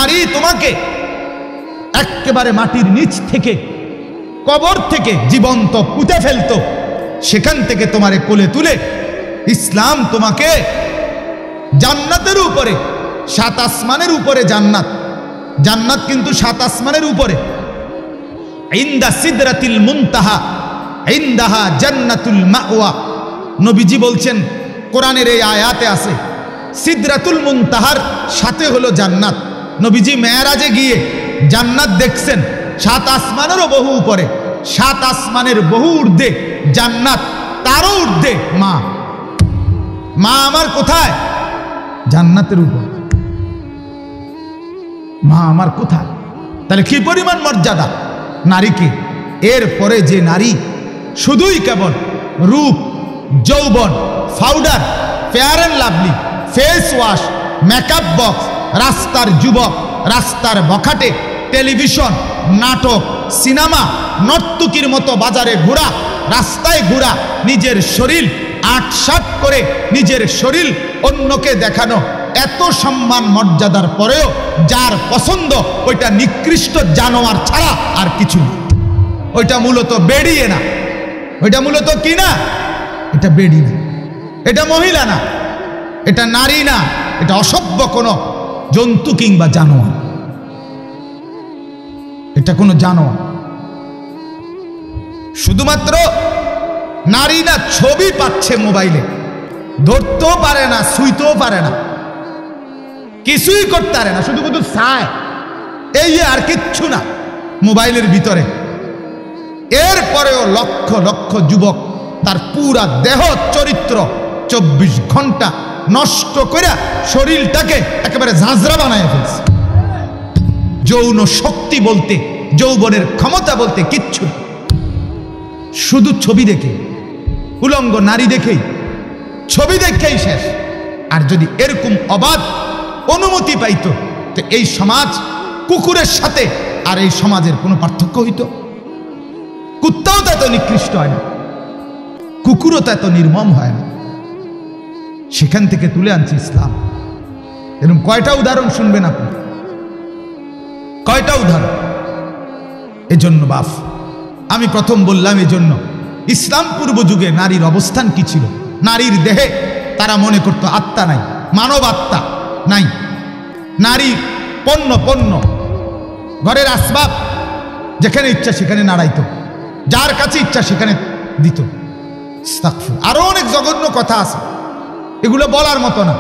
নারী তোমাকে একেবারে মাটির নিচ থেকে, কবর থেকে জীবন্ত পুঁতে ফেলতো, সেখান থেকে তোমারে কোলে তুলে ইসলাম তোমাকে জান্নাতের উপরে, 7 আসমানের উপরে জান্নাত, জান্নাত কিন্তু 7 আসমানের উপরে, ইনদা সিদরাতিল মুনতাহা ইনদাহা জান্নাতুল মাওয়া। নবীজি বলছেন, কোরআনের এই আয়াতে আছে, সিদরাতুল মুনতাহার সাথে হলো জান্নাত। নবীজি মেরাজে গিয়ে জান্নাত দেখছেন, 7 আসমানেরও বহু উপরে, 7 আসমানের বহু ঊর্ধ্বে জান্নাত, তারও ঊর্ধ্বে মা। মা আমার কোথায়? জান্নাতের উপর। মা আমার কোথায়? তাহলে কি পরিমাণ মর্যাদা নারীকে। এরপরে যে নারী শুধুই কেবল রূপ, যৌবন, powder, fair and lovely, face wash, makeup box, রাস্তার যুবক, রাস্তার বখাটে, টেলিভিশন, নাটক, সিনেমা, নর্তকীর মতো বাজারে ঘোরা, রাস্তায় ঘোরা, নিজের শরীর আটসাট করে নিজের শরীর অন্যকে দেখানো, এত সম্মান মর্যাদার পরেও যার পছন্দ ওইটা নিকৃষ্ট জানোয়ার ছাড়া আর কিছু না। ওইটা মূলত বেড়িয়ে না, ওইটা মূলত কি না, এটা বেড়ি না, এটা মহিলা না, এটা নারী না, এটা অসভ্য কোনো জন্তু কিংবা জানোয়ার, এটা কোনো জানোয়ার। শুধুমাত্র নারী না ছবি পাচ্ছে মোবাইলে, ধরতেও পারে না, ছুঁইতেও পারে না, কিছুই করতে পারে না, শুধু শুধু চায়, এই আর কিচ্ছু না মোবাইলের ভিতরে। এরপরেও লক্ষ লক্ষ যুবক তার পুরা দেহ চরিত্র 24 ঘন্টা নষ্ট করে শরীরটাকে একেবারে ঝাঁঝরা বানায় ফেলছে। যৌন শক্তি বলতে, যৌবনের ক্ষমতা বলতে কিচ্ছু, শুধু ছবি দেখে, উলঙ্গ নারী দেখেই, ছবি দেখেই শেষ। আর যদি এরকম অবাধ অনুমতি পাইতো তো এই সমাজ কুকুরের সাথে আর এই সমাজের কোনো পার্থক্য হইতো? কুত্তাও তো এত নিকৃষ্ট হয় না, কুকুরও তো এত নির্মম হয় না। সেখান থেকে তুলে আনছে ইসলাম। এরকম কয়টা উদাহরণ শুনবেন আপনি? কয়টা উদাহরণ? এজন্য বাপ, আমি প্রথম বললাম এজন্য ইসলাম পূর্ব যুগে নারীর অবস্থান কি ছিল। নারীর দেহে তারা মনে করতো আত্মা নাই, মানব আত্মা নাই। নারী পণ্য, পণ্য, ঘরের আসবাব, যেখানে ইচ্ছা সেখানে নাড়াইতো, যার কাছে ইচ্ছা সেখানে দিত। আরো অনেক জঘন্য কথা আছে, এগুলো বলার মতো না।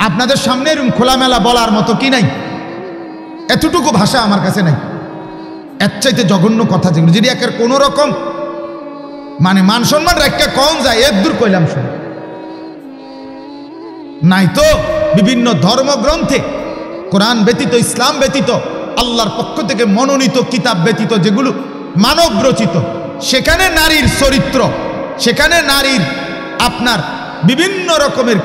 আপনাদের সামনে এরকম খোলামেলা বলার মতো কি নাই? এতটুকু ভাষা আমার কাছে নাই। এর চাইতে জঘন্য কথা যেগুলো, যদি একের কোনো রকম মানে মান সম্মান রাখতে কম যায়, এর দূর কইলাম শুনে নাই তো। বিভিন্ন ধর্মগ্রন্থে কোরআন ব্যতীত, ইসলাম ব্যতীত, আল্লাহর পক্ষ থেকে মনোনীত কিতাব ব্যতীত যেগুলো মানব রচিত, সেখানে নারীর চরিত্র, সেখানে নারীর আপনার বিভিন্ন রকমের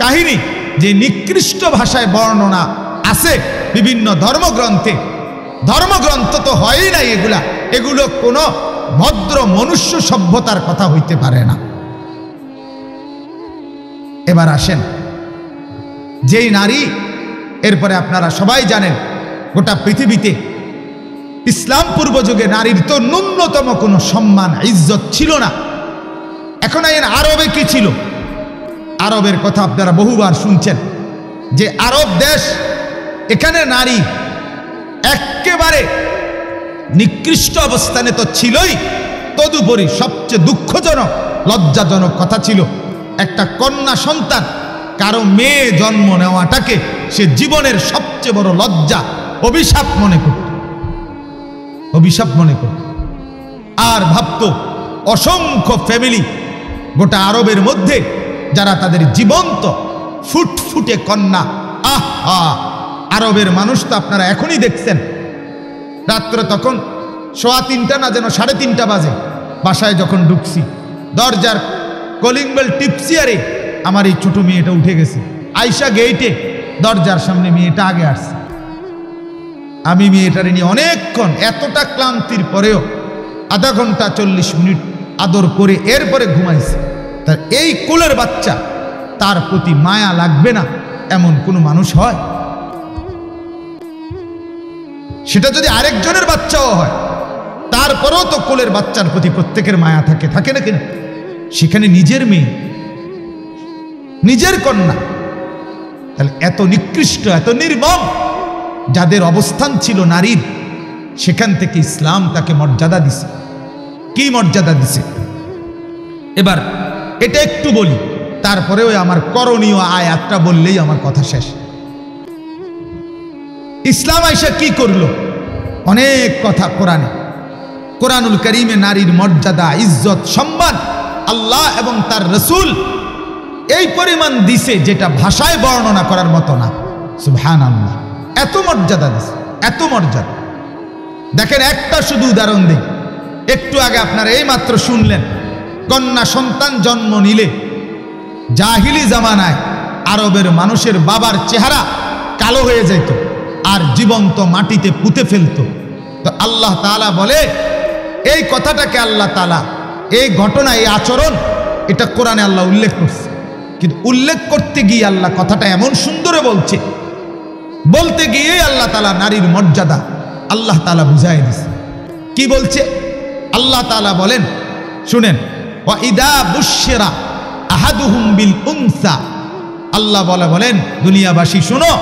কাহিনী যে নিকৃষ্ট ভাষায় বর্ণনা আছে বিভিন্ন ধর্মগ্রন্থে। ধর্মগ্রন্থ তো হয়ই নাই এগুলা, এগুলো কোনো ভদ্র মনুষ্য সভ্যতার কথা হইতে পারে না। এবার আসেন, যেই নারী, এরপরে আপনারা সবাই জানেন গোটা পৃথিবীতে ইসলাম পূর্ব যুগে নারীর তো ন্যূনতম কোনো সম্মান ইজ্জত ছিল না। এখন এই আরবে কি ছিল? আরবের কথা আপনারা বহুবার শুনছেন যে আরব দেশ, এখানে নারী একেবারে নিকৃষ্ট অবস্থানে তো ছিলই, তদুপরি সবচেয়ে দুঃখজনক, লজ্জাজনক কথা ছিল একটা কন্যা সন্তান, কারো মেয়ে জন্ম নেওয়াটাকে সে জীবনের সবচেয়ে বড় লজ্জা, অভিশাপ মনে করত, অভিশাপ মনে করত। আর ভাবত অসংখ্য ফ্যামিলি গোটা আরবের মধ্যে যারা তাদের জীবন্ত ফুটফুটে কন্যা, আহা! আরবের মানুষ তো আপনারা এখনই দেখছেন, রাত্র তখন 3:15 না যেন 3:30 বাজে, বাসায় যখন ঢুকছি দরজার কলিং বেল টিপসি, আরে আমার এই ছোট মেয়েটা উঠে গেছে। আয়শা গেইটে দরজার সামনে মেয়েটা আগে আসছে। আমি মেয়েটারে নিয়ে অনেকক্ষণ, এতটা ক্লান্তির পরেও আধা ঘন্টা 40 মিনিট আদর করে এরপরে ঘুমাইছে। তার এই কোলের বাচ্চা, তার প্রতি মায়া লাগবে না এমন কোনো মানুষ হয়? সেটা যদি আরেকজনের বাচ্চাও হয় তারপরেও তো কোলের বাচ্চার প্রতি প্রত্যেকের মায়া থাকে, থাকে না কিনা? সেখানে নিজের মেয়ে, নিজের কন্যা, তাহলে এত নিকৃষ্ট, এত নির্মম যাদের অবস্থান ছিল নারীর, সেখান থেকে ইসলাম তাকে মর্যাদা দিছে। কি মর্যাদা দিছে? এবার এটা একটু বলি, তারপরেও আমার করণীয় আয়াতটা বললেই আমার কথা শেষ। ইসলাম আইসা কি করলো? অনেক কথা কোরআনে, কোরআনুল কারীমে নারীর মর্যাদা, ইজ্জত, সম্মান আল্লাহ এবং তার রসুল এই পরিমাণ দিছে যেটা ভাষায় বর্ণনা করার মতো না। সুবহানাল্লাহ, এত মর্যাদা দিছে, এত মর্যাদা। দেখেন একটা শুধু উদাহরণ দিই। একটু আগে আপনারা এই মাত্র শুনলেন, কন্যা সন্তান জন্ম নিলে জাহিলি জামানায় আরবের মানুষের বাবার চেহারা কালো হয়ে যেত আর জীবন্ত মাটিতে পুঁতে ফেলত। তো আল্লাহ তাআলা বলে, এই কথাটাকে আল্লাহ তাআলা, এই ঘটনা, এই আচরণ, এটা কোরআনে আল্লাহ উল্লেখ করছে। কিন্তু উল্লেখ করতে গিয়ে আল্লাহ কথাটা এমন সুন্দরে বলছে, বলতে গিয়ে আল্লাহ তাআলা নারীর মর্যাদা আল্লাহ তাআলা বুঝাই দিছে। কি বলছে? আল্লাহ তাআলা বলেন, শুনেন, ওয়া ইদা বুশিরা আহাদুহুম বিল উনসা। আল্লাহ বলেন, দুনিয়াবাসী শোনো,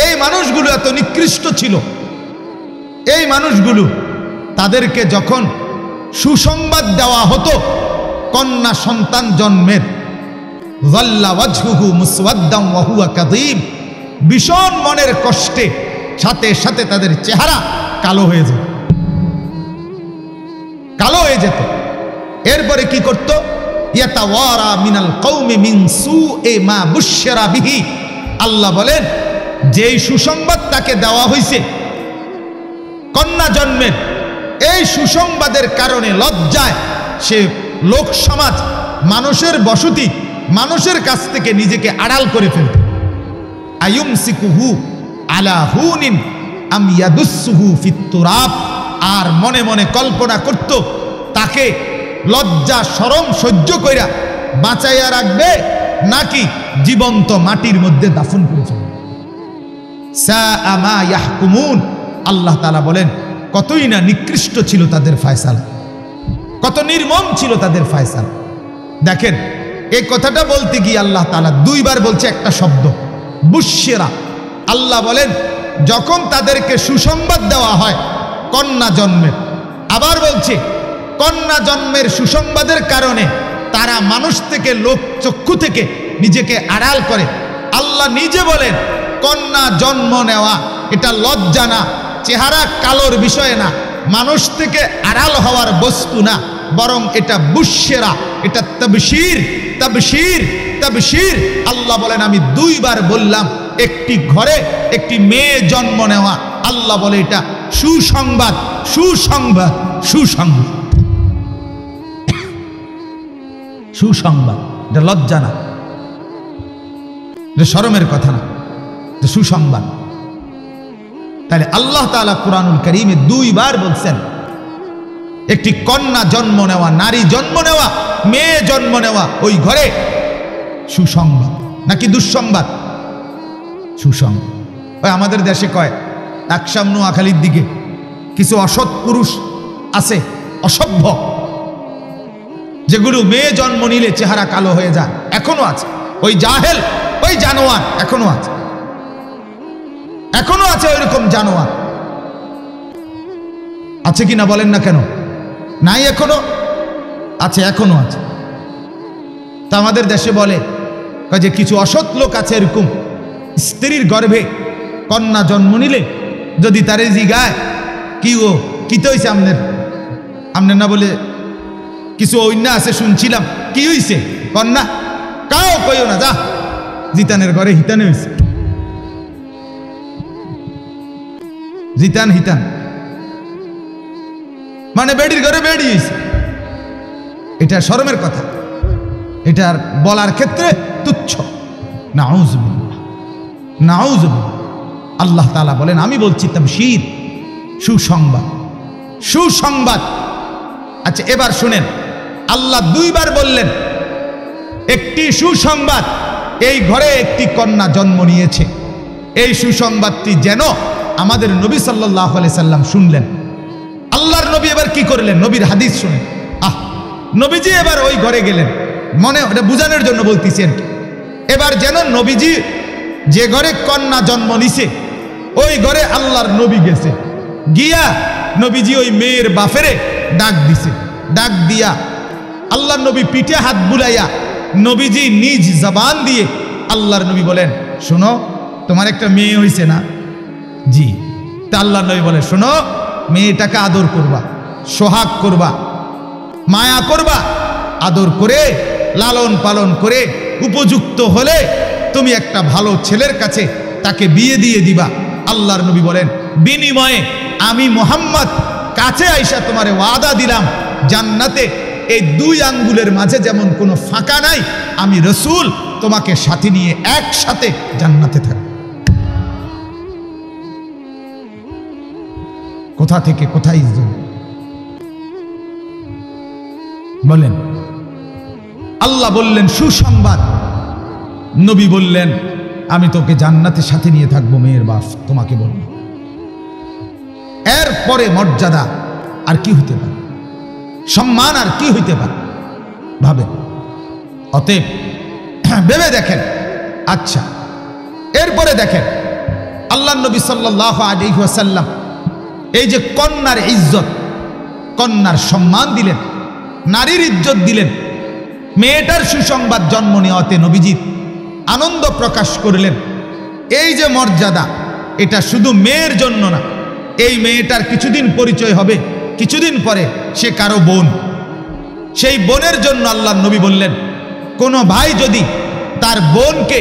এই মানুষগুলো এত নিকৃষ্ট ছিল, এই মানুষগুলো, তাদেরকে যখন সুসংবাদ দেওয়া হতো কন্যা সন্তান জন্মের, যাল্লা ওয়াজহুহু মুসওয়াদ্দাম ওয়া হুয়া কাযীব, ভীষণ মনের কষ্টে সাথে সাথে তাদের চেহারা কালো হয়ে যেত, কালো হয়ে যেত। এরপরে কি করত? ইয়াতাওয়ারা মিনাল কওমি মিন সুই মা বুশিরা বিহি। আল্লাহ বলেন, যেই সুসংবাদ তাকে দেওয়া হয়েছে কন্যা জন্মের, এই সুসংবাদের কারণে লজ্জায় সে লোক সমাজ, মানুষের বসতি, মানুষের কাছ থেকে নিজেকে আড়াল করে ফেলত। আয়ুমসিকুহু আলা হুনিন আম ইয়াদুসসুহু ফিত তুরাব। আর মনে মনে কল্পনা করত তাকে লজ্জা শরম সহ্য কইরা বাঁচাইয়া রাখবে নাকি জীবন্ত মাটির মধ্যে দাফন করে ফেলবে। সাআ মা ইয়াহকুমুন। আল্লাহ তাআলা বলেন, কতই না নিকৃষ্ট ছিল তাদের ফয়সালা, কত নির্মম ছিল তাদের ফয়সালা। দেখেন, এই কথাটা বলতে গিয়ে আল্লাহ তাআলা দুইবার বলছে একটা শব্দ, বুশিরা। আল্লাহ বলেন, যখন তাদেরকে সুসংবাদ দেওয়া হয় কন্যা জন্মের, আবার বলছে কন্যা জন্মের সুসংবাদের কারণে তারা মানুষ থেকে, লোক চক্ষু থেকে নিজেকে আড়াল করে। আল্লাহ নিজে বলেন, কন্যা জন্ম নেওয়া এটা লজ্জা না, চেহারা কালোর বিষয় না, মানুষ থেকে আড়াল হওয়ার বস্তু না, বরং এটা বুশিরা, এটা তাবশীর, তাবশীর, তাবশীর। আল্লাহ বলেন, আমি দুইবার বললাম, একটি ঘরে একটি মেয়ে জন্ম নেওয়া, আল্লাহ বলে এটা সুসংবাদ, সুসংবাদ, সুসংবাদ, সুসংবাদ। এটা লজ্জা না, এটা শরমের কথা না, এটা সুসংবাদ। তাহলে আল্লাহ তাআলা কুরআনুল কারীমে দুইবার বলছেন, একটি কন্যা জন্ম নেওয়া, নারী জন্ম নেওয়া, মেয়ে জন্ম নেওয়া, ওই ঘরে সুসংবাদ নাকি দুঃসংবাদ? সুসংবাদ। ওই আমাদের দেশে কয়, একশাম নোয়াখালীর দিকে কিছু অসৎ পুরুষ আছে, অসভ্য, যেগুলো মেয়ে জন্ম নিলে চেহারা কালো হয়ে যায়, এখনো আছে। ওই জাহেল, ওই জানোয়ার এখনো আছে, এখনো আছে ওইরকম জানোয়ার। আছে কিনা বলেন না কেন? নাই এখনো আছে, এখনো আছে। তা আমাদের দেশে বলে যে কিছু অসৎ লোক আছে এরকম, স্ত্রীর গর্ভে কন্যা জন্ম নিলে যদি তারে জিগায়, কি ও কিতে হয়েছে আপনার, আপনার না বলে কিছু অন্য আছে শুনছিলাম, কি হয়েছে কন্যা, কাও কইও না, যা জিতানের ঘরে হিতানে হয়েছে, জিতান হিতান, মানে বেডির ঘরে বেডি হয়েছে। এটা শরমের কথা, এটার বলার ক্ষেত্রে তুচ্ছ। নাউযুবিল্লাহ, নাউযুবিল্লাহ। আল্লাহ তাআলা বলেন, আমি বলছি তাবশীর, সুসংবাদ, সুসংবাদ। আচ্ছা এবার শুনেন, আল্লাহ দুইবার বললেন একটি সুসংবাদ, এই ঘরে একটি কন্যা জন্ম নিয়েছে, এই সুসংবাদটি যেন আমাদের নবী সাল্লাল্লাহু আলাইহি সাল্লাম শুনলেন। আল্লাহর নবী এবার কি করলেন? নবীর হাদিস শুনে নবীজি এবার ওই ঘরে গেলেন। মনে এটা বোঝানোর জন্য বলতেছি আর কি। এবার যেন নবীজি যে ঘরে কন্যা জন্ম নিছে ওই ঘরে আল্লাহর নবী গেছে, গিয়া নবীজি ওই মেয়ের বাফেরে ডাক দিছে। ডাক দিয়া আল্লাহর নবী পিঠে হাত বুলাইয়া নবীজি নিজ জবান দিয়ে আল্লাহর নবী বলেন, শোনো তোমার একটা মেয়ে হয়েছে না? জি। তা আল্লাহর নবী বলে, শোনো মেয়েটাকে আদর করবা, সোহাগ করবা, মায়া করবা, আদর করে লালন পালন করে উপযুক্ত হলে তুমি একটা ভালো ছেলের কাছে তাকে বিয়ে দিয়ে দিবা। আল্লাহর নবী বলেন, বিনিময়ে আমি মুহাম্মদ কাছে আইসা তোমারে ওয়াদা দিলাম জান্নাতে এই দুই আঙ্গুলের মাঝে যেমন কোনো ফাঁকা নাই, আমি রসুল তোমাকে সাথে নিয়ে একসাথে জান্নাতে থাকব। কোথা থেকে কোথায় বলেন? আল্লাহ বললেন সুসংবাদ, নবী বললেন আমি তোকে জান্নাতের সাথে নিয়ে থাকবো মেয়ের বাপ, তোমাকে বলবো। এরপরে মর্যাদা আর কি হইতে পারে, সম্মান আর কি হইতে পারে ভাবেন। অতএব ভেবে দেখেন। আচ্ছা, এরপরে দেখেন আল্লাহ নবী সাল্লাল্লাহু আলাইহি ওয়াসাল্লাম এই যে কন্যার ইজ্জত, কন্যার সম্মান দিলেন, নারীর ইজ্জত দিলেন, মেয়েটার সুসংবাদ জন্ম নেওয়াতে নবীজি আনন্দ প্রকাশ করলেন। এই যে মর্যাদা, এটা শুধু মেয়ের জন্য না, এই মেয়েটার কিছুদিন পরিচয় হবে, কিছুদিন পরে সে কারো বোন। সেই বোনের জন্য আল্লাহর নবী বললেন, কোনো ভাই যদি তার বোনকে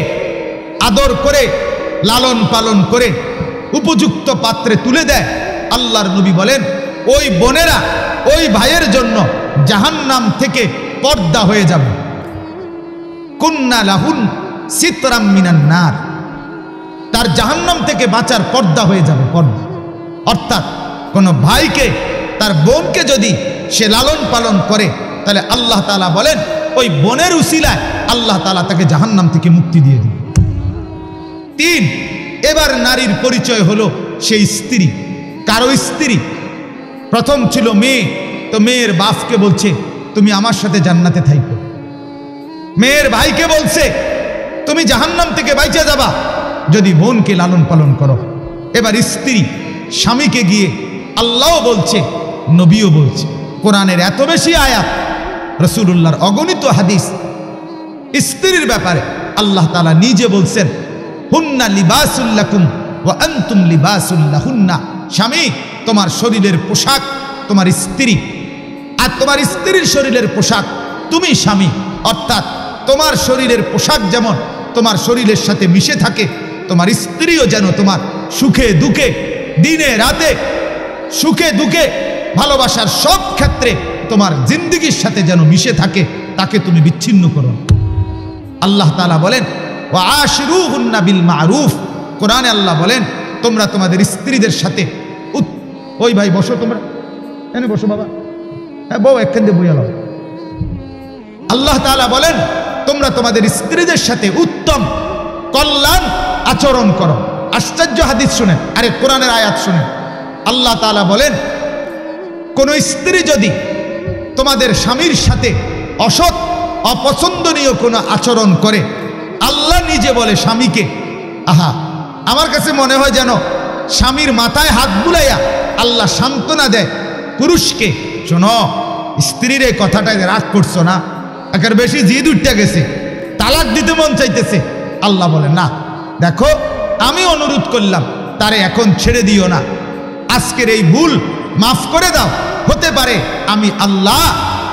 আদর করে লালন পালন করে উপযুক্ত পাত্রে তুলে দেয়, আল্লাহর নবী বলেন ওই বোনেরা ওই ভাইয়ের জন্য জাহান্নাম থেকে পর্দা হয়ে যাবে। কুন্না লাহুন সিতরাম মিনান নার, তার জাহান্নাম থেকে বাঁচার পর্দা হয়ে যাবে, পর্দা। অর্থাৎ কোনো ভাইকে তার বোনকে যদি সে লালন পালন করে, তাহলে আল্লাহ তাআলা বলেন ওই বোনের উসিলায় আল্লাহ তাআলা তাকে জাহান্নাম থেকে মুক্তি দিয়ে দিবে। 3, এবার নারীর পরিচয় হলো সেই স্ত্রী, কারো স্ত্রী। প্রথম ছিল মেয়ে, তো মেয়ের বাপকে বলছে তুমি আমার সাথে জান্নাতে থাকো। মেয়ের ভাইকে বলছে তুমি জাহান্নাম থেকে বাইচা যাবা যদি বোনকে লালন পালন করো। এবার স্ত্রী, স্বামীকে গিয়ে আল্লাহও বলছে, নবীও বলছে। কোরআনের এত বেশি আয়াত, রাসূলুল্লাহর অগণিত হাদিস স্ত্রীর ব্যাপারে আল্লাহ তাআলা নিজে বলছেন, হুন্না লিবাসুল লাকুম ওয়া আনতুম লিবাসুল লাহুন্না। স্বামী তোমার শরীরের পোশাক তোমার স্ত্রী, আর তোমার স্ত্রীর শরীরের পোশাক তুমি স্বামী। অর্থাৎ তোমার শরীরের পোশাক যেমন তোমার শরীরের সাথে মিশে থাকে, তোমার স্ত্রীও যেন তোমার সুখে দুঃখে, দিনে রাতে, সুখে দুঃখে, ভালোবাসার সব ক্ষেত্রে তোমার জিন্দেগির সাথে যেন মিশে থাকে, তাকে তুমি বিচ্ছিন্ন করো। আল্লাহ তাআলা বলেন ওয়া আশিরুহুন্না বিল মারুফ। কোরআনে আল্লাহ বলেন তোমরা তোমাদের স্ত্রীদের সাথে, ওই ভাই বসো, তোমরা এনে বসো বাবা, হ্যাঁ বউ একখান দিয়ে বইয়া লাও। আল্লাহ তাআলা বলেন তোমরা তোমাদের স্ত্রীদের সাথে উত্তম কল্যাণ আচরণ করো। আশ্চর্য হাদিস শুনেন, আরে কোরআনের আয়াত শুনেন। আল্লাহ তাআলা বলেন কোন স্ত্রী যদি তোমাদের স্বামীর সাথে অসৎ অপছন্দনীয় কোনো আচরণ করে, আল্লাহ নিজে বলে স্বামীকে, আহা আমার কাছে মনে হয় যেন স্বামীর মাথায় হাত বুলাইয়া আল্লাহ সান্ত্বনা দেয় পুরুষকে, শোনো স্ত্রীর এই কথাটাকে রাগ করছো না, একের বেশি জিদ উঠতে গেছে, তালাক দিতে মন চাইতেছে। আল্লাহ বলে না, দেখো আমি অনুরোধ করলাম তারে এখন ছেড়ে দিও না, আজকের এই ভুল মাফ করে দাও, হতে পারে আমি আল্লাহ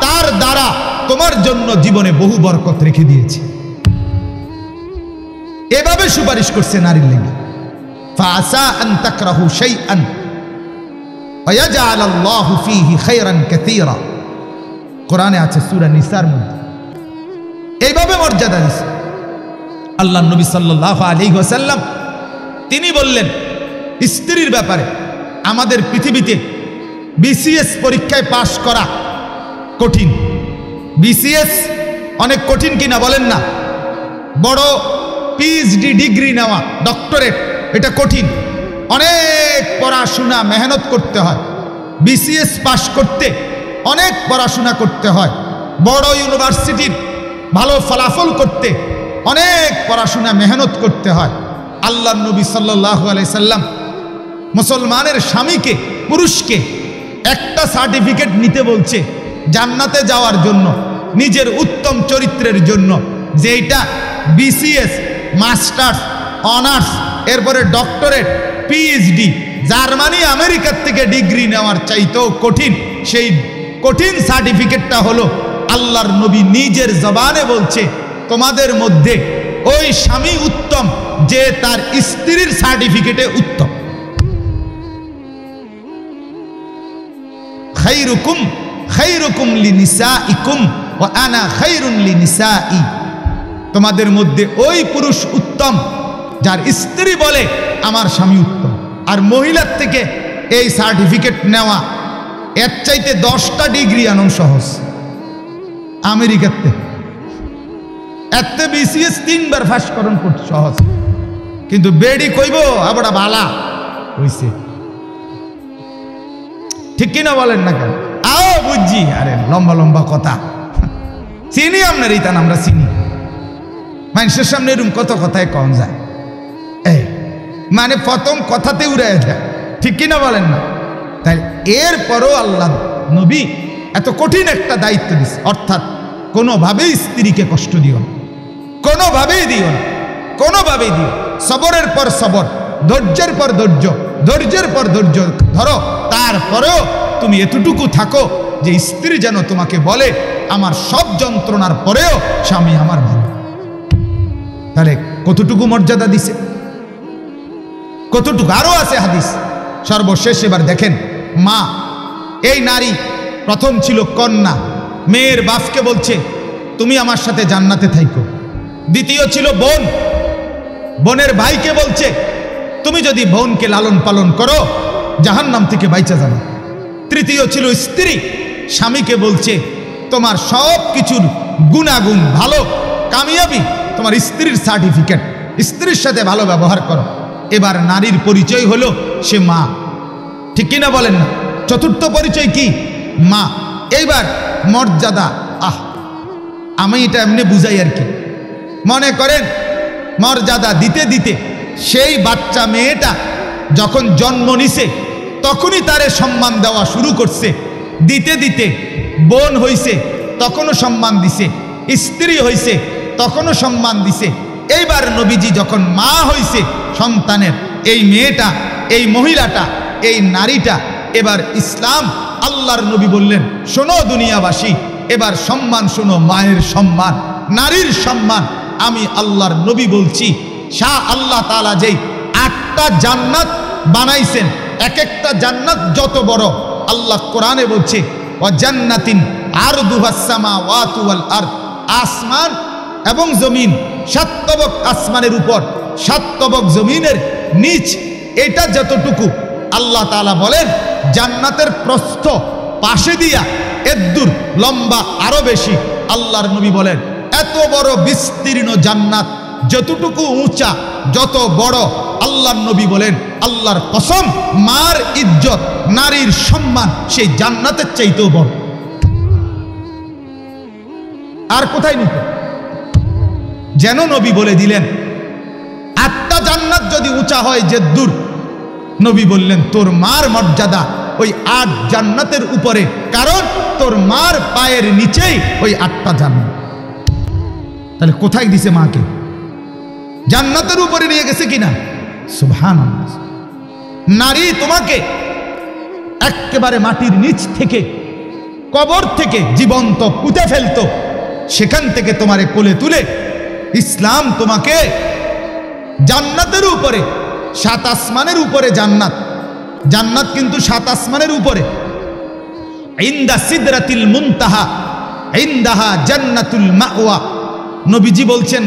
তার দ্বারা তোমার জন্য জীবনে বহু বরকত রেখে দিয়েছি। এভাবে সুপারিশ করছে নারীর লেগে। ফাআসা আন তাকরাহু শাইআন ওয়া ইয়াজআলাল্লাহু ফীহি খায়রান কাসীরা। কোরআনে আছে সূরা নিসার মধ্যে। এইভাবে মর্যাদা দিয়েছে আল্লাহর নবী সাল্লাল্লাহু আলাইহি ওয়াসাল্লাম। তিনি বললেন স্ত্রীর ব্যাপারে, আমাদের পৃথিবীতে বিসিএস পরীক্ষায় পাশ করা কঠিন। বিসিএস অনেক কঠিন কিনা বলেন না? বড় পিএইচডি ডিগ্রি নেওয়া, ডক্টরেট, এটা কঠিন, অনেক পড়াশোনা মেহনত করতে হয়, বিসিএস পাশ করতে অনেক পড়াশোনা করতে হয়, বড় ইউনিভার্সিটির ভালো ফলাফল করতে অনেক পড়াশোনা মেহনত করতে হয়। আল্লাহর নবী সাল্লাল্লাহু আলাইহি সাল্লাম মুসলমানের স্বামীকে, পুরুষকে একটা সার্টিফিকেট নিতে বলছে জান্নাতে যাওয়ার জন্য, নিজের উত্তম চরিত্রের জন্য, যেটা বিসিএস, মাস্টার্স, অনার্স, এরপরে ডক্টরেট, পিএইচডি, জার্মানি আমেরিকার থেকে ডিগ্রি নেওয়ার চাইতেও কঠিন। সেই কঠিন সার্টিফিকেটটা হলো আল্লাহর নবী নিজের জবানে বলছে, তোমাদের মধ্যে ওই স্বামী উত্তম যে তার স্ত্রীর সার্টিফিকেটে উত্তম। খায়রুকুম খায়রুকুম লিনিসাইকুম ওয়া আনা খায়রুন লিনিসাই। তোমাদের মধ্যে ওই পুরুষ উত্তম যার স্ত্রী বলে আমার স্বামী উত্তম। আর মহিলার থেকে এই সার্টিফিকেট নেওয়া এর চাইতে 10টা ডিগ্রি আনো সহজ। আমেরিকাতে এত বিসিএস 3বার ফাঁস করণ করতে সহজ, কিন্তু বেডি কইব আবার বালা হইছে। ঠিক কিনা বলেন না কেন? আও বুঝছি, আরে লম্বা লম্বা কথা চিনি আপনার এই তান, আমরা চিনি। মানুষের সামনে এরকম কত কথায় কম যায়, এই মানে প্রথম কথাতে উড়ে যায়। ঠিক কিনা বলেন না? তাই এরপরও আল্লাহ নবী এত কঠিন একটা দায়িত্ব দিচ্ছে, অর্থাৎ কোনোভাবেই স্ত্রীকে কষ্ট দিও না, কোনোভাবেই দিও না, কোনোভাবেই দিও। সবরের পর সবর, ধৈর্যের পর ধৈর্য, ধৈর্যের পর ধৈর্য ধরো। তারপরেও তুমি এতটুকু থাকো যে স্ত্রী যেন তোমাকে বলে আমার সব যন্ত্রণার পরেও স্বামী আমার ভালো। তাহলে কতটুকু মর্যাদা দিছে, কতটুকু। আরো আছে হাদিস। সর্বশেষ এবার দেখেন, মা, এই নারী প্রথম ছিল কন্যা, মেয়ের বাপকে বলছে তুমি আমার সাথে জান্নাতে থাইকো। দ্বিতীয় ছিল বোন, বোনের ভাইকে বলছে তুমি যদি বোনকে লালন পালন করো জাহান্নাম থেকে বাইচা যাবে। তৃতীয় ছিল স্ত্রী, স্বামীকে বলছে তোমার সব কিছুর গুণাগুণ ভালো, কামিয়াবি তোমার স্ত্রীর সার্টিফিকেট, স্ত্রীর সাথে ভালো ব্যবহার করো। এবার নারীর পরিচয় হলো সে মা। ঠিক কিনা বলেন না? চতুর্থ পরিচয় কি? মা। এইবার মর্যাদা, আমি এটা এমনি বুঝাই আর কি। মনে করেন মর্যাদা দিতে দিতে সেই বাচ্চা মেয়েটা যখন জন্ম নিছে তখনই তারে সম্মান দেওয়া শুরু করছে, দিতে দিতে বোন হইছে তখনও সম্মান দিছে, স্ত্রী হইছে তখনও সম্মান দিছে। এইবার নবীজি যখন মা হইছে সন্তানের, এই মেয়েটা, এই মহিলাটা, এই নারীটা, এবার ইসলাম, আল্লাহর নবী বললেন শোনো দুনিয়াবাসী, এবার সম্মান শোনো, মায়ের সম্মান, নারীর সম্মান। আমি আল্লাহর নবী বলছি, শাহ আল্লাহ তাআলা যেই 8টা জান্নাত বানাইছেন, এক একটা জান্নাত যত বড়, আল্লাহ কোরআনে বলছে ওয়া জান্নাতিন আরদুহাস সামাওয়াতু ওয়াল আরদ, আসমান এবং জমিন, 7 তবক আসমানের উপর, 7 তবক জমিনের নিচ, এটা যতটুকু আল্লাহ তাআলা বলেন জান্নাতের প্রস্থ পাশে দিয়া এদ্দুর লম্বা আরো বেশি। আল্লাহর নবী বলেন এত বড় বিস্তীর্ণ জান্নাত, যতটুকু উঁচা, যত বড়, আল্লাহর নবী বলেন আল্লাহর কসম, মার ইজ্জত, নারীর সম্মান সেই জান্নাতের চাইতেও বড়। আর কোথায় নিতে? যেন নবী বলে দিলেন 8টা জান্নাত যদি উঁচা হয় যে দূর, নবী বললেন তোর মার মর্যাদা ওই 8 জান্নাতের উপরে, কারণ তোর মার পায়ের নিচেই ওই 8টা জান্নাত। তাহলে কোথায় দিছে মাকে? জান্নাতের উপরে নিয়ে গেছে কিনা? সুবহানাল্লাহ। নারী তোমাকে একেবারে মাটির নিচ থেকে, কবর থেকে জীবন্ত পুঁতে ফেলতো, সেখান থেকে তোমারে কোলে তুলে ইসলাম তোমাকে জান্নাতের উপরে, 7 আসমানের উপরে জান্নাত, জান্নাত কিন্তু 7 আসমানের উপরে, ইনদা সিদরাতিল মুনতাহা ইনদাহা জান্নাতুল মাওয়া। নবীজি বলছেন,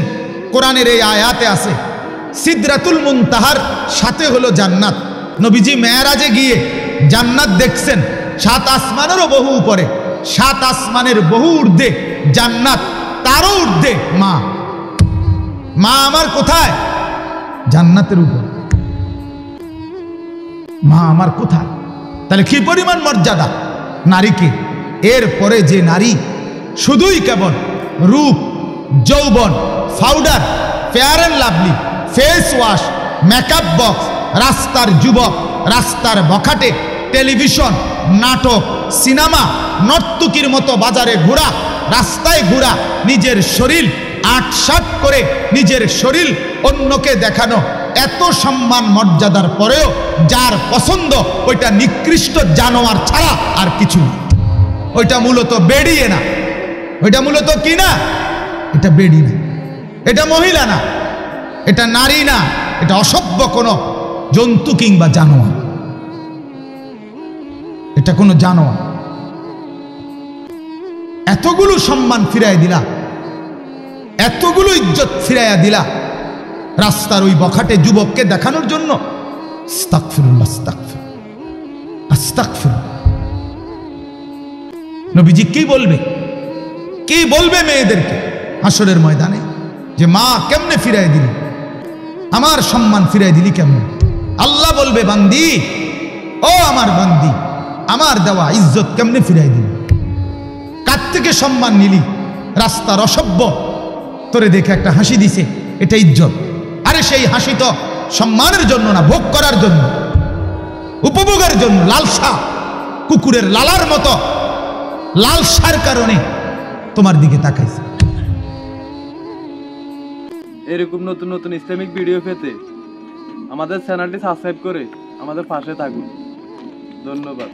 কোরআনের এই আয়াতে আছে সিদরাতুল মুনতাহার সাথে হলো জান্নাত। নবীজি মেরাজে গিয়ে জান্নাত দেখছেন, 7 আসমানেরও বহু উপরে, 7 আসমানের বহু ঊর্ধ্বে জান্নাত, তারও ঊর্ধ্বে মা। মা আমার কোথায়? জান্নাতের উপর। মা আমার কোথায়? তাহলে কি পরিমাণ মর্যাদা নারীকে। এরপরে যে নারী শুধুই কেবল রূপ, যৌবন, powder, fair and lovely, face wash, makeup box, রাস্তার যুবক, রাস্তার বখাটে, টেলিভিশন, নাটক, সিনেমা, নর্তকীর মতো বাজারে ঘোরা, রাস্তায় ঘোরা, নিজের শরীর আটসাট করে নিজের শরীর অন্যকে দেখানো, এত সম্মান মর্যাদার পরেও যার পছন্দ ওইটা নিকৃষ্ট জানোয়ার ছাড়া আর কিছু না। ওইটা মূলত বেড়িয়ে না, ওইটা মূলত কি না, এটা বেড়ি না, এটা মহিলা না, এটা নারী না, এটা অসভ্য কোনো জন্তু কিংবা জানোয়ার, এটা কোনো জানোয়ার। এতগুলো সম্মান ফিরাই দিলা, এতগুলো ইজ্জত ফিরাইয়া দিলা রাস্তার ওই বখাটে যুবককে দেখানোর জন্য। আস্তাগফিরুল্লাহ, আস্তাগফিরুল্লাহ, আস্তাগফিরুল্লাহ। নবীজি কি বলবে, কি বলবে মেয়েদেরকে হাসরের ময়দানে যে মা কেমনে ফিরাই দিলি, আমার সম্মান ফিরাই দিলি কেমনে? আল্লাহ বলবে বান্দি, ও আমার বান্দি, আমার দেওয়া ইজ্জত কেমনে ফিরাই দিলি? কার থেকে সম্মান নিলি? রাস্তার অসভ্য তোরে দেখে একটা হাসি দিছে, এটা ইজ্জত। আরে সেই হাসি তো সম্মানের জন্য না, ভোগ করার জন্য, উপভোগের জন্য। লালসা, কুকুরের লালার মতো লালসার কারণে তোমার দিকে তাকাইছে। এরকম নতুন নতুন ইসলামিক ভিডিও পেতে আমাদের চ্যানেলটি সাবস্ক্রাইব করে আমাদের পাশে থাকুন। ধন্যবাদ।